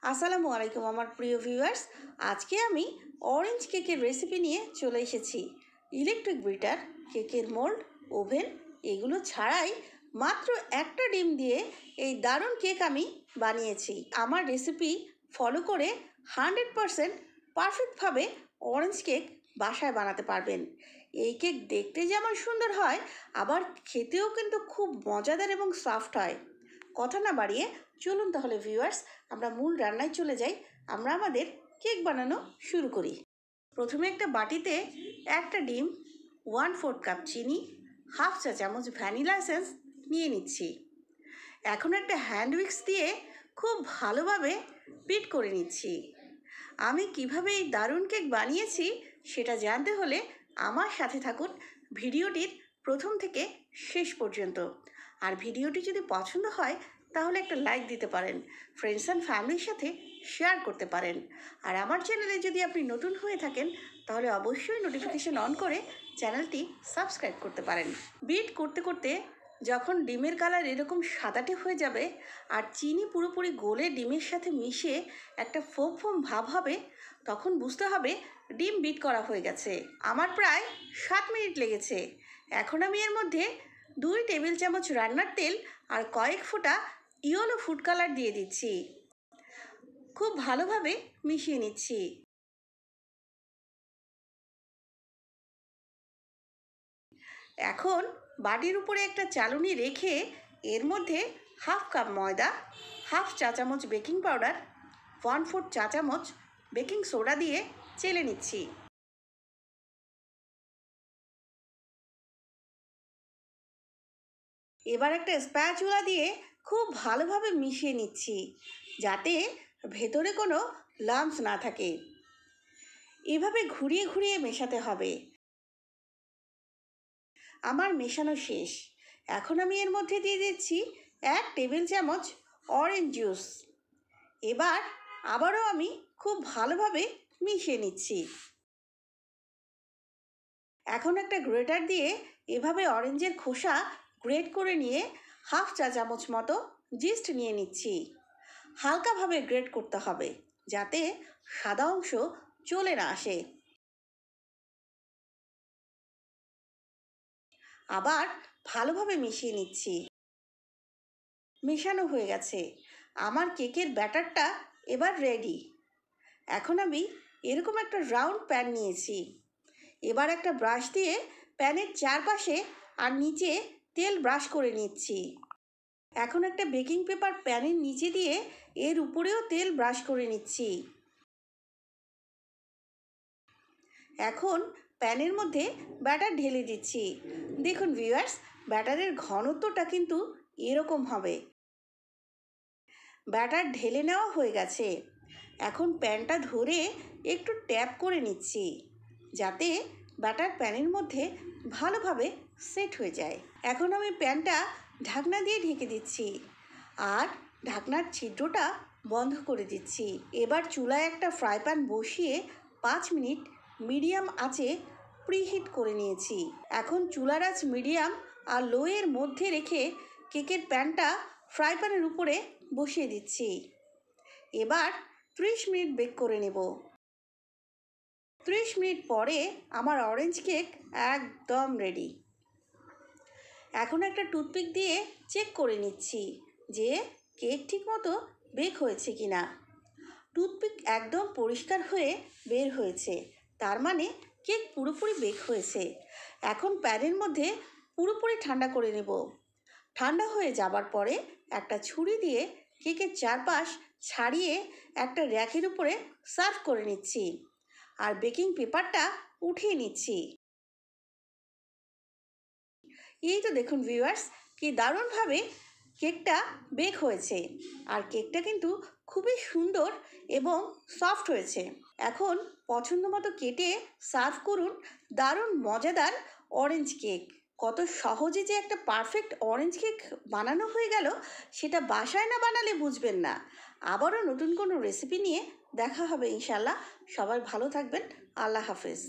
আসসালামু আলাইকুম আমার প্রিয় ভিউয়ার্স। আজকে আমি অরেঞ্জ কেকের রেসিপি নিয়ে চলে এসেছি। ইলেকট্রিক বিটার, কেকের মোল্ড, ওভেন এগুলো ছাড়াই মাত্র একটা ডিম দিয়ে এই দারুণ কেক আমি বানিয়েছি। আমার রেসিপি ফলো করে 100% পারফেক্টভাবে অরেঞ্জ কেক বাসায় বানাতে পারবেন। এই কেক দেখতে যেমন সুন্দর হয়, আবার খেতেও কিন্তু খুব মজাদার এবং সফট হয়। কথা না বাড়িয়ে চলুন তাহলে ভিউয়ার্স আমরা মূল রান্নায় চলে যাই। আমরা আমাদের কেক বানানো শুরু করি। প্রথমে একটা বাটিতে একটা ডিম, 1/4 কাপ চিনি, হাফ চা চামচ ভ্যানিলা এসেন্স নিয়ে নিচ্ছি। এখন একটা হ্যান্ড উইক্স দিয়ে খুব ভালোভাবে বিট করে নিচ্ছি। আমি কিভাবে এই দারুণ কেক বানিয়েছি সেটা জানতে হলে আমার সাথে থাকুন ভিডিওটির প্রথম থেকে শেষ পর্যন্ত। আর ভিডিওটি যদি পছন্দ হয় তাহলে একটা লাইক দিতে পারেন, ফ্রেন্ডস অ্যান্ড ফ্যামিলির সাথে শেয়ার করতে পারেন। আর আমার চ্যানেলে যদি আপনি নতুন হয়ে থাকেন তাহলে অবশ্যই নোটিফিকেশন অন করে চ্যানেলটি সাবস্ক্রাইব করতে পারেন। বিট করতে করতে যখন ডিমের কালার এরকম সাদাটে হয়ে যাবে আর চিনি পুরোপুরি গলে ডিমের সাথে মিশে একটা ফোম ফোম ভাব হবে, তখন বুঝতে হবে ডিম বিট করা হয়ে গেছে। আমার প্রায় 7 মিনিট লেগেছে। এখন আমি এর মধ্যে 2 টেবিল চামচ রান্নার তেল আর কয়েক ফোঁটা ইয়েলো ফুড কালার দিয়ে দিচ্ছি। খুব ভালোভাবে মিশিয়ে নিচ্ছি। এখন বাটির উপরে একটা চালুনি রেখে এর মধ্যে হাফ কাপ ময়দা, হাফ চা চামচ বেকিং পাউডার, 1/4 চা চামচ বেকিং সোডা দিয়ে চেলে নিচ্ছি। এবার একটা স্প্যাচুলা দিয়ে খুব ভালোভাবে মিশিয়ে নিচ্ছি যাতে ভেতরে কোনো লাম্পস না থাকে। এভাবে ঘুরিয়ে ঘুরিয়ে মেশাতে হবে। আমার মেশানো শেষ। এখন আমি এর মধ্যে দিয়ে দিচ্ছি 1 টেবিল চামচ অরেঞ্জ জুস। এবার আবারও আমি খুব ভালোভাবে মিশিয়ে নিচ্ছি। এখন একটা গ্রেটার দিয়ে এভাবে অরেঞ্জের খোসা গ্রেট করে নিয়ে হাফ চা চামচ মতো জিস্ট নিয়ে নিচ্ছি। হালকাভাবে গ্রেট করতে হবে যাতে সাদা অংশ চলে না আসে। আবার ভালোভাবে মিশিয়ে নিচ্ছি। মেশানো হয়ে গেছে। আমার কেকের ব্যাটারটা এবার রেডি। এখন আমি এরকম একটা রাউন্ড প্যান নিয়েছি। এবার একটা ব্রাশ দিয়ে প্যানের চারপাশে আর নিচে তেল ব্রাশ করে নিচ্ছি। এখন একটা বেকিং পেপার প্যানের নিচে দিয়ে এর উপরেও তেল ব্রাশ করে নিচ্ছি। এখন প্যানের মধ্যে ব্যাটার ঢেলে দিচ্ছি। দেখুন ভিউয়ার্স, ব্যাটারের ঘনত্বটা কিন্তু এরকম হবে। ব্যাটার ঢেলে নেওয়া হয়ে গেছে। এখন প্যানটা ধরে একটু ট্যাপ করে নিচ্ছি যাতে ব্যাটার প্যানের মধ্যে ভালোভাবে সেট হয়ে যায়। এখন আমি প্যানটা ঢাকনা দিয়ে ঢেকে দিচ্ছি আর ঢাকনার ছিদ্রটা বন্ধ করে দিচ্ছি। এবার চুলায় একটা ফ্রাই প্যান বসিয়ে 5 মিনিট মিডিয়াম আঁচে প্রিহিট করে নিয়েছি। এখন চুলার আঁচ মিডিয়াম আর লো এর মধ্যে রেখে কেকের প্যানটা ফ্রাই প্যানের উপরে বসিয়ে দিচ্ছি। এবার 30 মিনিট বেক করে নেব। 30 মিনিট পরে আমার অরেঞ্জ কেক একদম রেডি। এখন একটা টুথপিক দিয়ে চেক করে নিচ্ছি যে কেক ঠিকমতো বেক হয়েছে কিনা। টুথপিক একদম পরিষ্কার হয়ে বের হয়েছে, তার মানে কেক পুরোপুরি বেক হয়েছে। এখন প্যানের মধ্যে পুরোপুরি ঠান্ডা করে নেব। ঠান্ডা হয়ে যাবার পরে একটা ছুরি দিয়ে কেকের চারপাশ ছাড়িয়ে একটা র্যাকের উপরে সার্ভ করে নিচ্ছি আর বেকিং পেপারটা উঠিয়ে নিচ্ছি। এই তো দেখুন ভিউয়ার্স, কি দারুণভাবে কেকটা বেক হয়েছে আর কেকটা কিন্তু খুবই সুন্দর এবং সফট হয়েছে। এখন পছন্দ মতো কেটে সার্ভ করুন দারুণ মজাদার অরেঞ্জ কেক। কত সহজে যে একটা পারফেক্ট অরেঞ্জ কেক বানানো হয়ে গেল সেটা বাসায় না বানালে বুঝবেন না। আবারও নতুন কোনো রেসিপি নিয়ে দেখা হবে ইনশাল্লাহ। সবাই ভালো থাকবেন। আল্লাহ হাফেজ।